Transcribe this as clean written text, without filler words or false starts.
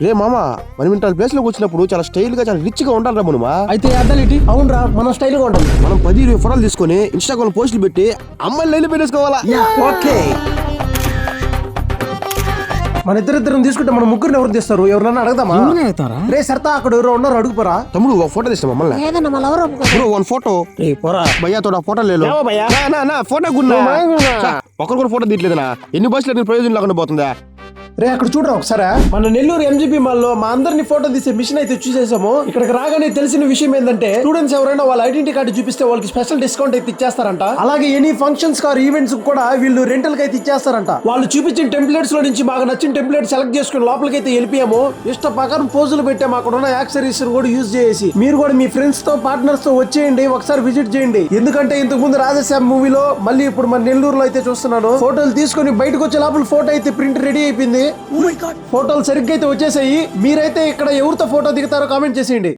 రే మామ మనం ఇంత ప్లేస్ లోకి వచ్చినప్పుడు చాలా స్టైల్ గా చాలా రిచ్ గా ఉండాలి రా మనమా. అయితే అద్దాలేటి అవునరా మనం స్టైల్ గా ఉండాలి. మనం 10-20 ఫోటోలు తీసుకొని ఇన్స్టాగ్రామ్ పోస్టులు పెట్టి అమ్మాయిలు లైన్ పెట్టేసుకోవాలా. ఓకే మన ఇద్దరిద్దరం తీసుకుంటే మన ముగ్గురిని ఎవరు తీస్తారు? ఎవరన్నా అడగదామా? రే సరతా అక్కడ ఎవరో ఉన్నారు అడుగుపోరా. తమ్ముడు ఒక ఫోటో తీస్తాం మమ్మల్ని. Bro one photo. రే పోరా భయ్యా తోడా ఫోటో లేదు ఫోటో గున్నా ఒకరు కూడా ఫోటో తీయట్లేదనా. ఎన్ని బస్సులు ప్రయోజనం లేకుండా పోతుందా. రే అక్కడ చూడరా ఒకసారి మన నెల్లూరు ఎంజీపీ మాల్ లో మా అందరిని ఫోటో తీసే మిషన్ అయితే చూసేసాము. ఇక్కడికి రాగానే తెలిసిన విషయం ఏంటంటే స్టూడెంట్స్ ఎవరైనా వాళ్ళ ఐడెంటిటీ కార్డు చూపిస్తే వాళ్ళకి స్పెషల్ డిస్కౌంట్ అయితే ఇచ్చేస్తారంట. అలాగే ఎనీ ఫంక్షన్స్ కార్ ఈవెంట్స్ కూడా వీళ్ళు రెంటల్ కి అయితే ఇచ్చేస్తారంట. వాళ్ళు చూపించిన టెంప్లెట్స్ లో నుంచి మాకు నచ్చిన టెంప్లెట్ సెలెక్ట్ చేసుకుని లోపలికి అయితే వెళ్ళిపోయాము. ఇష్ట ప్రకారం పోజులు పెట్టాము. అక్కడ ఉన్న యాక్సరీస్ కూడా యూజ్ చేసి మీరు కూడా మీ ఫ్రెండ్స్ తో పార్ట్నర్స్ తో వచ్చేయండి, ఒకసారి విజిట్ చేయండి. ఎందుకంటే ఇంతకు ముందు రాజశ్యామ్ మూవీలో మళ్ళీ ఇప్పుడు మన నెల్లూరులో అయితే చూస్తున్నాను. ఫోటోలు తీసుకొని బయటకు వచ్చే లోపల ఫోటో అయితే ప్రింట్ రెడీ అయిపోయింది. ఫోటోలు సరిగ్గా అయితే వచ్చేసాయి. మీరైతే ఇక్కడ ఎవరితో ఫోటో దిగుతారో కామెంట్ చేసేయండి.